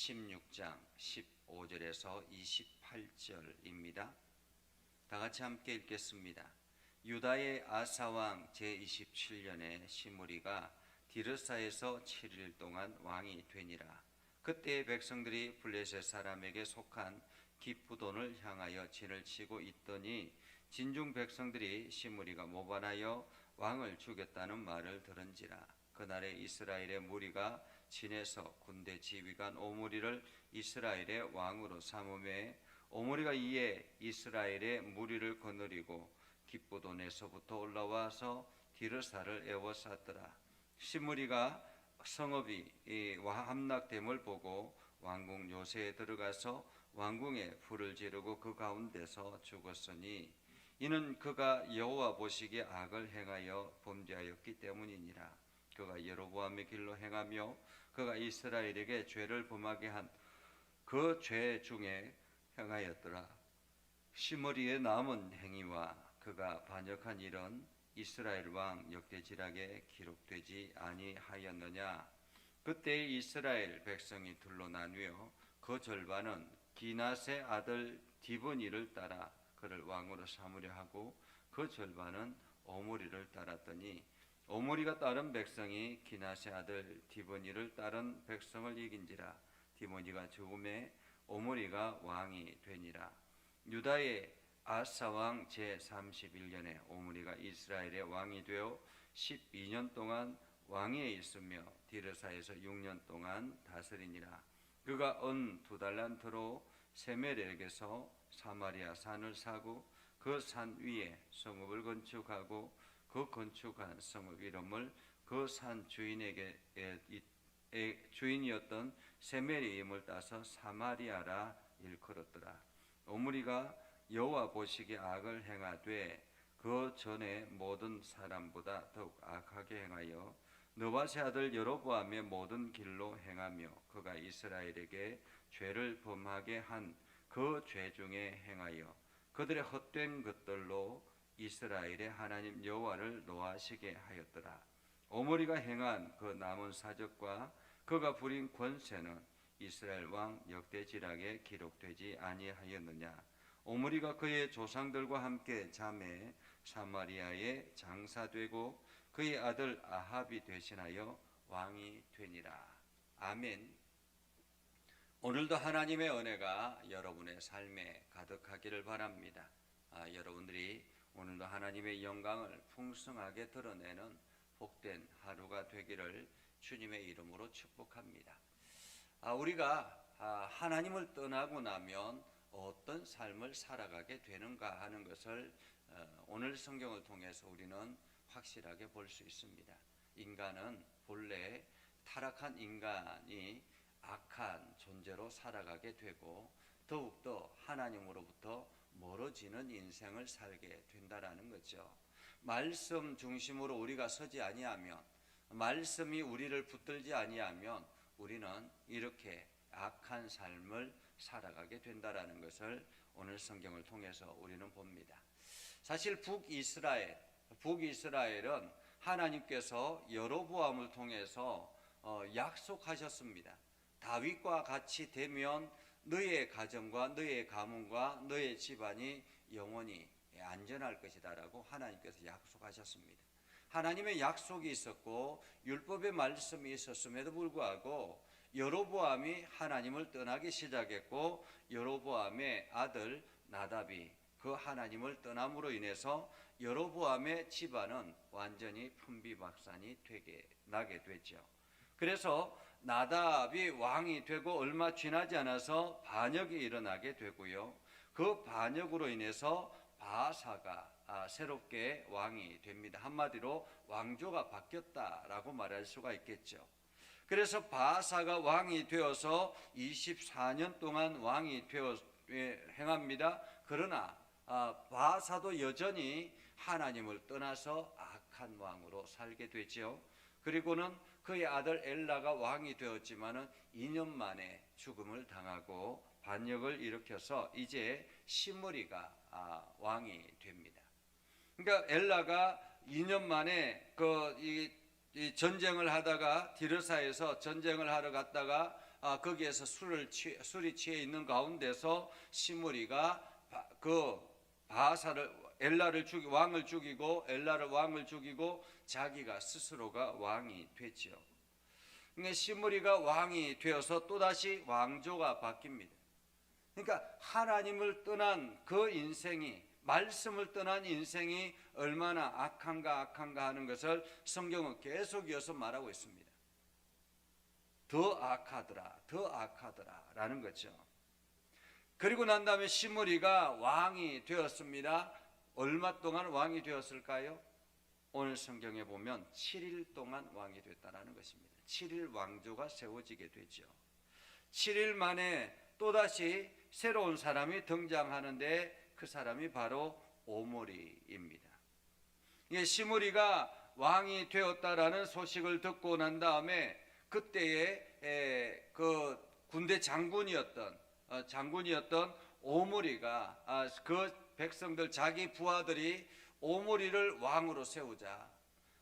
16장 15절에서 28절입니다. 다 같이 함께 읽겠습니다. 유다의 아사왕 제27년에 시므리가 디르사에서 7일 동안 왕이 되니라. 그때 백성들이 블레셋 사람에게 속한 기브돈을 향하여 진을 치고 있더니 진중 백성들이 시므리가 모반하여 왕을 죽였다는 말을 들은지라. 그날에 이스라엘의 무리가 진에서 군대 지휘관 오므리를 이스라엘의 왕으로 삼음에 오므리가 이에 이스라엘의 무리를 거느리고 기브돈에서부터 올라와서 디르사를 에워쌌더라. 시므리가 성읍이 함락됨을 보고 왕궁 요새에 들어가서 왕궁에 불을 지르고 그 가운데서 죽었으니 이는 그가 여호와 보시기에 악을 행하여 범죄하였기 때문이니라. 그가 여로보암의 길로 행하며 그가 이스라엘에게 죄를 범하게 한 그 죄 중에 행하였더라. 시므리의 남은 행위와 그가 반역한 일은 이스라엘 왕 역대지락에 기록되지 아니하였느냐. 그때 이스라엘 백성이 둘로 나뉘어 그 절반은 기낫의 아들 디브니를 따라 그를 왕으로 삼으려 하고 그 절반은 오므리를 따랐더니 오므리가 따른 백성이 기낫의 아들 디브니를 따른 백성을 이긴지라. 디브니가 죽음에 오므리가 왕이 되니라. 유다의 아사왕 제31년에 오므리가 이스라엘의 왕이 되어 12년 동안 왕위에 있으며 디르사에서 6년 동안 다스리니라. 그가 은 2달란트로 세멜에게서 사마리아 산을 사고 그 산 위에 성읍을 건축하고 그 건축한 성읍 이름을 그 산 주인이었던 세멜의 이름을 따서 사마리아라 일컬었더라. 오므리가 여호와 보시기에 악을 행하되 그 전에 모든 사람보다 더욱 악하게 행하여 느밧의 아들 여로보암의 모든 길로 행하며 그가 이스라엘에게 죄를 범하게 한 그 죄 중에 행하여 그들의 헛된 것들로 이스라엘의 하나님 여호와를 노하시게 하였더라. 오므리가 행한 그 남은 사적과 그가 부린 권세는 이스라엘 왕 역대지락에 기록되지 아니하였느냐. 오므리가 그의 조상들과 함께 잠에 사마리아에 장사되고 그의 아들 아합이 대신하여 왕이 되니라. 아멘. 오늘도 하나님의 은혜가 여러분의 삶에 가득하기를 바랍니다. 여러분들이 오늘도 하나님의 영광을 풍성하게 드러내는 복된 하루가 되기를 주님의 이름으로 축복합니다. 우리가 하나님을 떠나고 나면 어떤 삶을 살아가게 되는가 하는 것을 오늘 성경을 통해서 우리는 확실하게 볼 수 있습니다. 인간은 본래 타락한 인간이 악한 존재로 살아가게 되고 더욱더 하나님으로부터 멀어지는 인생을 살게 된다라는 거죠. 말씀 중심으로 우리가 서지 아니하면, 말씀이 우리를 붙들지 아니하면 우리는 이렇게 악한 삶을 살아가게 된다라는 것을 오늘 성경을 통해서 우리는 봅니다. 사실 북이스라엘은 하나님께서 여로보암을 통해서 약속하셨습니다. 다윗과 같이 되면 너의 가정과 너의 가문과 너의 집안이 영원히 안전할 것이다라고 하나님께서 약속하셨습니다. 하나님의 약속이 있었고 율법의 말씀이 있었음에도 불구하고 여로보암이 하나님을 떠나기 시작했고 여로보암의 아들 나답이 그 하나님을 떠남으로 인해서 여로보암의 집안은 완전히 풍비박산이 나게 됐죠. 그래서 나답이 왕이 되고 얼마 지나지 않아서 반역이 일어나게 되고요. 그 반역으로 인해서 바아사가 새롭게 왕이 됩니다. 한마디로 왕조가 바뀌었다라고 말할 수가 있겠죠. 그래서 바아사가 왕이 되어서 24년 동안 왕이 되어 행합니다. 그러나 바아사도 여전히 하나님을 떠나서 악한 왕으로 살게 되죠. 그리고는 그의 아들 엘라가 왕이 되었지만은 2년 만에 죽음을 당하고 반역을 일으켜서 이제 시므리가 왕이 됩니다. 그러니까 엘라가 2년 만에 이 전쟁을 하다가 디르사에서 전쟁을 하러 갔다가 거기에서 술이 취해 있는 가운데서 시므리가 그 왕을 죽이고 엘라를 왕을 죽이고 자기가 스스로가 왕이 됐죠. 그러니까 시므리가 왕이 되어서 또다시 왕조가 바뀝니다. 그러니까 하나님을 떠난 그 인생이, 말씀을 떠난 인생이 얼마나 악한가 하는 것을 성경은 계속 이어서 말하고 있습니다. 더 악하더라 라는 거죠. 그리고 난 다음에 시므리가 왕이 되었습니다. 얼마 동안 왕이 되었을까요? 오늘 성경에 보면 7일 동안 왕이 됐다는 것입니다. 7일 왕조가 세워지게 되죠. 7일 만에 또다시 새로운 사람이 등장하는데 그 사람이 바로 오므리입니다. 시므리가 왕이 되었다라는 소식을 듣고 난 다음에 그때의 그 군대 장군이었던 오므리가 그 백성들, 자기 부하들이 오므리를 왕으로 세우자,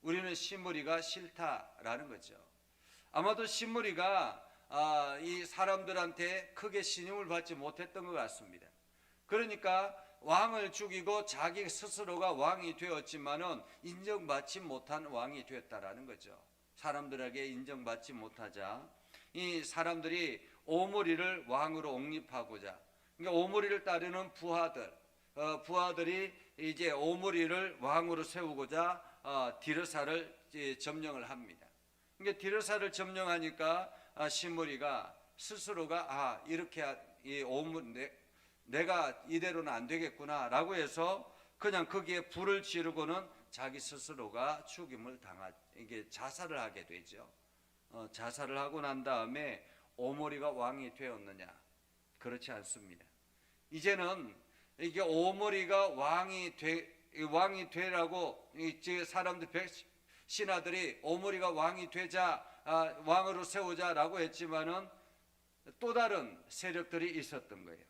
우리는 시므리가 싫다라는 거죠. 아마도 시므리가 이 사람들한테 크게 신임을 받지 못했던 것 같습니다. 그러니까 왕을 죽이고 자기 스스로가 왕이 되었지만은 인정받지 못한 왕이 되었다라는 거죠. 사람들에게 인정받지 못하자 이 사람들이 오므리를 왕으로 옹립하고자, 그러니까 오므리를 따르는 부하들이 이제 오므리를 왕으로 세우고자 디르사를 점령을 합니다. 그러니까 디르사를 점령하니까 시므리가 스스로가 이렇게 내가 이대로는 안 되겠구나라고 해서 그냥 거기에 불을 지르고는 자기 스스로가 죽임을 이게 자살을 하게 되죠. 자살을 하고 난 다음에 오므리가 왕이 되었느냐? 그렇지 않습니다. 이제는 이게 오므리가 왕이 되라고 이 사람들 신하들이 오므리가 왕이 되자, 왕으로 세우자라고 했지만은 또 다른 세력들이 있었던 거예요.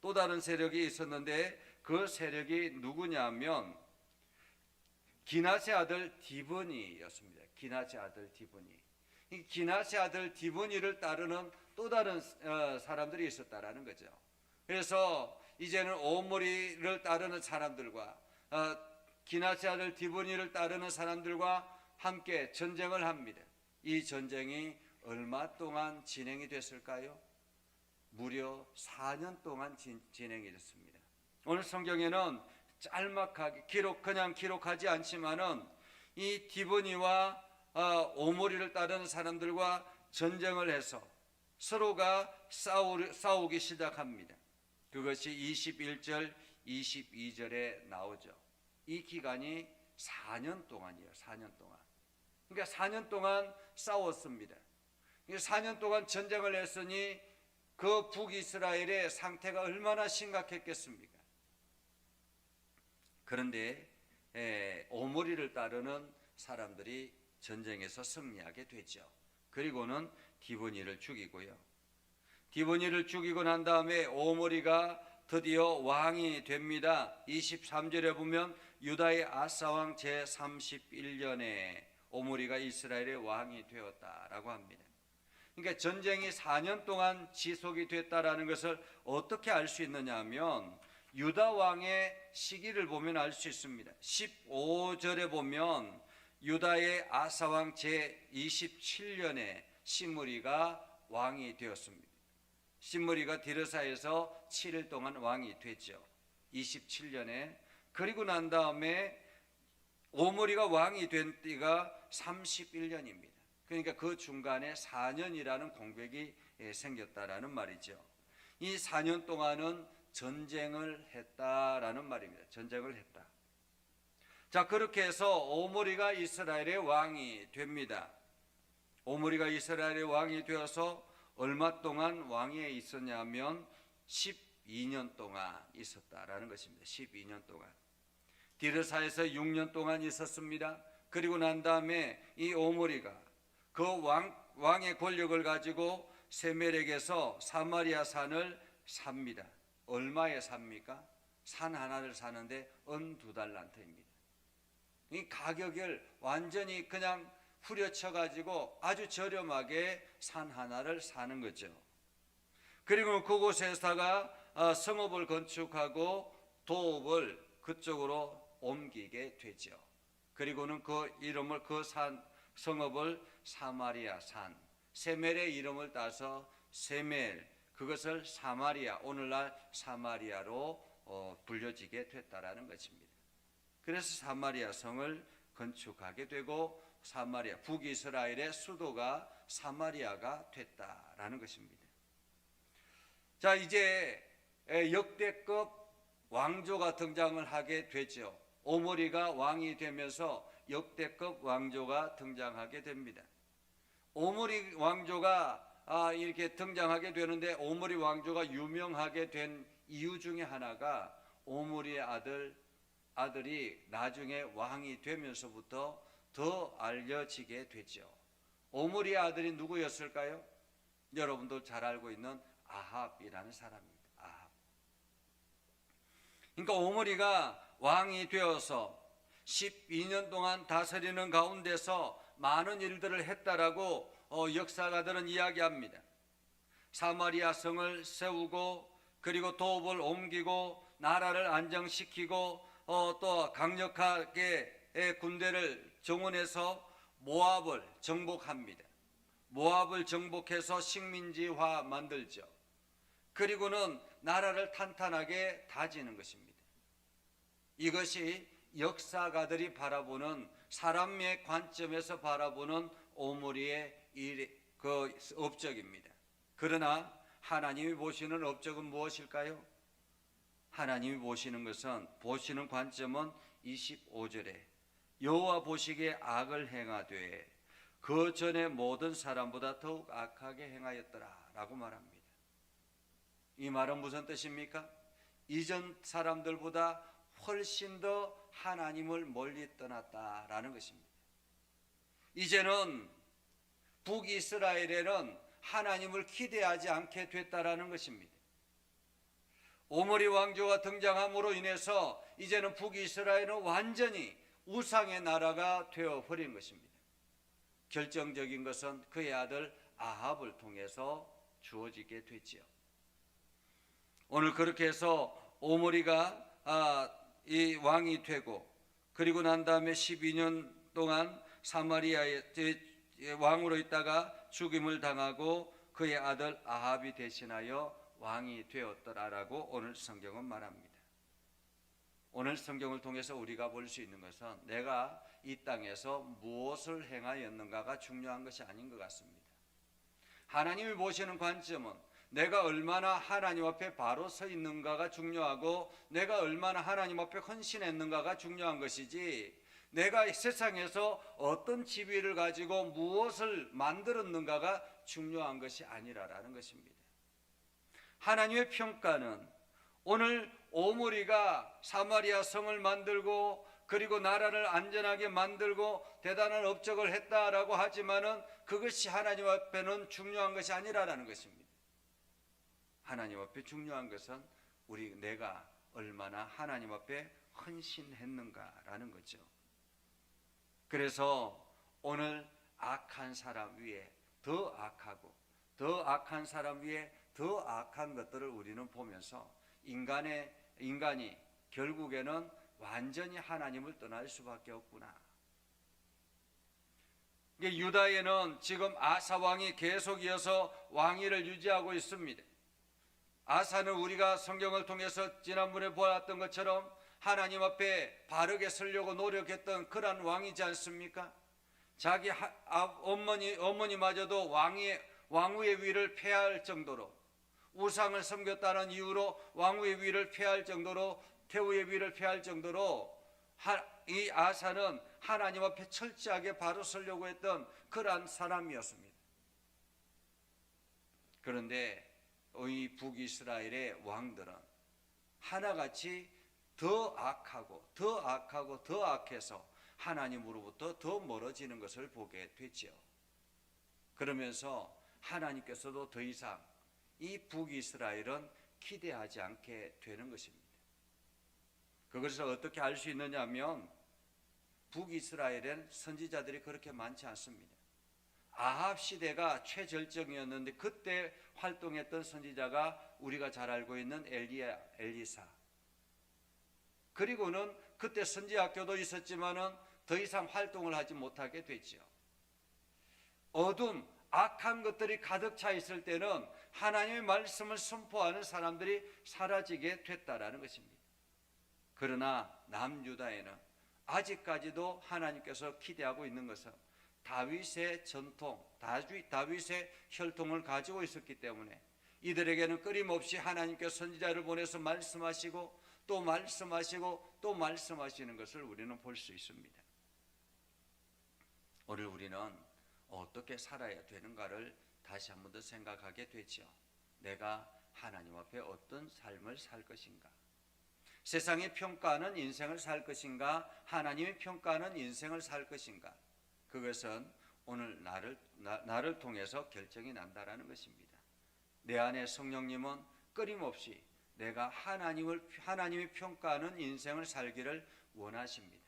또 다른 세력이 있었는데 그 세력이 누구냐면 기낫의 아들 디브니였습니다. 기낫의 아들 디브니. 이 기낫의 아들 디브니를 따르는 또 다른 사람들이 있었다라는 거죠. 그래서 이제는 오므리를 따르는 사람들과 기낫의 아들 디브니를 따르는 사람들과 함께 전쟁을 합니다. 이 전쟁이 얼마 동안 진행이 됐을까요? 무려 4년 동안 진행이 됐습니다. 오늘 성경에는 짤막하게 그냥 기록하지 않지만은 이 디브니와 오므리를 따르는 사람들과 전쟁을 해서 서로가 싸우기 시작합니다. 그것이 21절, 22절에 나오죠. 이 기간이 4년 동안이에요. 4년 동안. 그러니까 4년 동안 싸웠습니다. 4년 동안 전쟁을 했으니 그 북이스라엘의 상태가 얼마나 심각했겠습니까? 그런데 오므리를 따르는 사람들이 전쟁에서 승리하게 되죠. 그리고는 디브니를 죽이고요. 디브니를 죽이고 난 다음에 오므리가 드디어 왕이 됩니다. 23절에 보면 유다의 아사왕 제31년에 오므리가 이스라엘의 왕이 되었다라고 합니다. 그러니까 전쟁이 4년 동안 지속이 됐다라는 것을 어떻게 알 수 있느냐 하면 유다 왕의 시기를 보면 알 수 있습니다. 15절에 보면 유다의 아사왕 제27년에 시므리가 왕이 되었습니다. 시므리가 디르사에서 7일 동안 왕이 됐죠. 27년에. 그리고 난 다음에 오므리가 왕이 된 때가 31년입니다. 그러니까 그 중간에 4년이라는 공백이 생겼다라는 말이죠. 이 4년 동안은 전쟁을 했다라는 말입니다. 전쟁을 했다. 자, 그렇게 해서 오므리가 이스라엘의 왕이 됩니다. 오므리가 이스라엘의 왕이 되어서 얼마 동안 왕위에 있었냐면 12년 동안 있었다라는 것입니다. 12년 동안. 디르사에서 6년 동안 있었습니다. 그리고 난 다음에 이 오므리가 그 왕의 권력을 가지고 세멜에게서 사마리아 산을 삽니다. 얼마에 삽니까? 산 하나를 사는데 은 2달란트입니다. 이 가격을 완전히 그냥 후려쳐 가지고 아주 저렴하게 산 하나를 사는 거죠. 그리고 그곳에다가 성읍을 건축하고 도읍을 그쪽으로 옮기게 되죠. 그리고는 그 이름을 성읍을 사마리아 산, 세멜의 이름을 따서 세멜, 그것을 사마리아, 오늘날 사마리아로 불려지게 됐다라는 것입니다. 그래서 사마리아 성을 건축하게 되고 사마리아, 북이스라엘의 수도가 사마리아가 됐다라는 것입니다. 자, 이제 역대급 왕조가 등장을 하게 되죠. 오므리가 왕이 되면서 역대급 왕조가 등장하게 됩니다. 오므리 왕조가 이렇게 등장하게 되는데, 오므리 왕조가 유명하게 된 이유 중에 하나가 오므리의 아들이 나중에 왕이 되면서부터 더 알려지게 되죠. 오므리의 아들이 누구였을까요? 여러분도 잘 알고 있는 아합이라는 사람입니다. 아합. 그러니까 오므리가 왕이 되어서 12년 동안 다스리는 가운데서 많은 일들을 했다라고 역사가들은 이야기합니다. 사마리아 성을 세우고, 그리고 도읍을 옮기고, 나라를 안정시키고, 또 강력하게 군대를 정원해서 모압을 정복합니다. 모압을 정복해서 식민지화 만들죠. 그리고는 나라를 탄탄하게 다지는 것입니다. 이것이 역사가들이 바라보는, 사람의 관점에서 바라보는 오므리의 그 업적입니다. 그러나 하나님이 보시는 업적은 무엇일까요? 하나님이 보시는 관점은 25절에 여호와 보시기에 악을 행하되 그 전에 모든 사람보다 더욱 악하게 행하였더라 라고 말합니다. 이 말은 무슨 뜻입니까? 이전 사람들보다 훨씬 더 하나님을 멀리 떠났다라는 것입니다. 이제는 북이스라엘에는 하나님을 기대하지 않게 됐다라는 것입니다. 오므리 왕조가 등장함으로 인해서 이제는 북이스라엘은 완전히 우상의 나라가 되어버린 것입니다. 결정적인 것은 그의 아들 아합을 통해서 주어지게 되지요. 오늘 그렇게 해서 오므리가 이 왕이 되고, 그리고 난 다음에 12년 동안 사마리아의 왕으로 있다가 죽임을 당하고 그의 아들 아합이 대신하여 왕이 되었더라라고 오늘 성경은 말합니다. 오늘 성경을 통해서 우리가 볼 수 있는 것은 내가 이 땅에서 무엇을 행하였는가가 중요한 것이 아닌 것 같습니다. 하나님이 보시는 관점은 내가 얼마나 하나님 앞에 바로 서 있는가가 중요하고, 내가 얼마나 하나님 앞에 헌신했는가가 중요한 것이지, 내가 세상에서 어떤 지위를 가지고 무엇을 만들었는가가 중요한 것이 아니라라는 것입니다. 하나님의 평가는 오늘 오므리가 사마리아 성을 만들고, 그리고 나라를 안전하게 만들고 대단한 업적을 했다라고 하지만은 그것이 하나님 앞에는 중요한 것이 아니라라는 것입니다. 하나님 앞에 중요한 것은 내가 얼마나 하나님 앞에 헌신했는가라는 거죠. 그래서 오늘 악한 사람 위에 더 악하고, 더 악한 사람 위에 더 악한 것들을 우리는 보면서 인간이 결국에는 완전히 하나님을 떠날 수밖에 없구나. 유다에는 지금 아사 왕이 계속 이어서 왕위를 유지하고 있습니다. 아사는 우리가 성경을 통해서 지난번에 보았던 것처럼 하나님 앞에 바르게 서려고 노력했던 그런 왕이지 않습니까? 자기 어머니마저도 왕후의 위를 폐할 정도로, 우상을 섬겼다는 이유로 왕후의 위를 폐할 정도로, 태후의 위를 폐할 정도로 이 아사는 하나님 앞에 철저하게 바로 서려고 했던 그러한 사람이었습니다. 그런데 이 북이스라엘의 왕들은 하나같이 더 악하고 더 악하고 더 악해서 하나님으로부터 더 멀어지는 것을 보게 되지요. 그러면서 하나님께서도 더 이상 이 북이스라엘은 기대하지 않게 되는 것입니다. 그것을 어떻게 알 수 있느냐 하면 북이스라엘엔 선지자들이 그렇게 많지 않습니다. 아합 시대가 최절정이었는데 그때 활동했던 선지자가 우리가 잘 알고 있는 엘리사. 그리고는 그때 선지학교도 있었지만은 더 이상 활동을 하지 못하게 됐죠. 어둠, 악한 것들이 가득 차 있을 때는 하나님의 말씀을 선포하는 사람들이 사라지게 됐다라는 것입니다. 그러나 남유다에는 아직까지도 하나님께서 기대하고 있는 것은 다윗의 전통, 다윗의 혈통을 가지고 있었기 때문에 이들에게는 끊임없이 하나님께서 선지자를 보내서 말씀하시고 또 말씀하시고 또 말씀하시는 것을 우리는 볼 수 있습니다. 오늘 우리는 어떻게 살아야 되는가를 다시 한 번 더 생각하게 되죠. 내가 하나님 앞에 어떤 삶을 살 것인가? 세상이 평가하는 인생을 살 것인가? 하나님이 평가하는 인생을 살 것인가? 그것은 오늘 나를 통해서 결정이 난다라는 것입니다. 내 안에 성령님은 끊임없이 내가 하나님이 평가하는 인생을 살기를 원하십니다.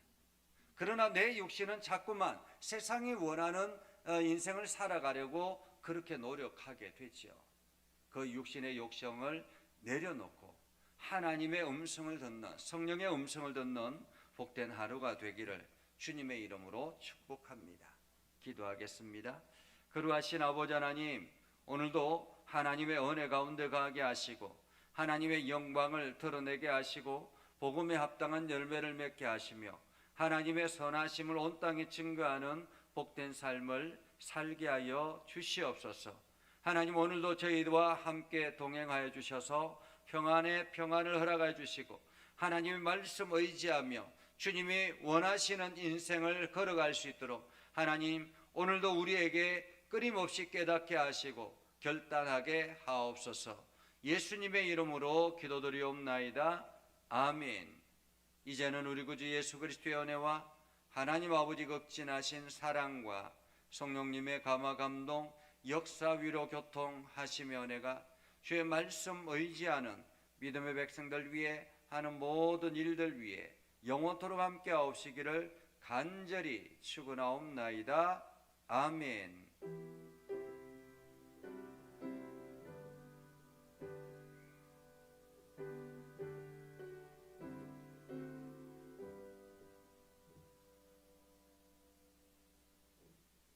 그러나 내 육신은 자꾸만 세상이 원하는 인생을 살아가려고 그렇게 노력하게 되지요. 그 육신의 욕심을 내려놓고 하나님의 음성을 듣는, 성령의 음성을 듣는 복된 하루가 되기를 주님의 이름으로 축복합니다. 기도하겠습니다. 거룩하신 아버지 하나님, 오늘도 하나님의 은혜 가운데 가게 하시고 하나님의 영광을 드러내게 하시고 복음에 합당한 열매를 맺게 하시며 하나님의 선하심을 온 땅에 증거하는 복된 삶을 살게 하여 주시옵소서. 하나님, 오늘도 저희와 함께 동행하여 주셔서 평안의 평안을 허락하여 주시고 하나님의 말씀 의지하며 주님이 원하시는 인생을 걸어갈 수 있도록 하나님, 오늘도 우리에게 끊임없이 깨닫게 하시고 결단하게 하옵소서. 예수님의 이름으로 기도드리옵나이다. 아멘. 이제는 우리 구주 예수 그리스도의 은혜와 하나님 아버지 극진하신 사랑과 성령님의 감화 감동 역사 위로 교통하시며 은혜가 주의 말씀 의지하는 믿음의 백성들 위해 하는 모든 일들 위해 영원토록 함께 하옵시기를 간절히 축원하옵나이다. 아멘.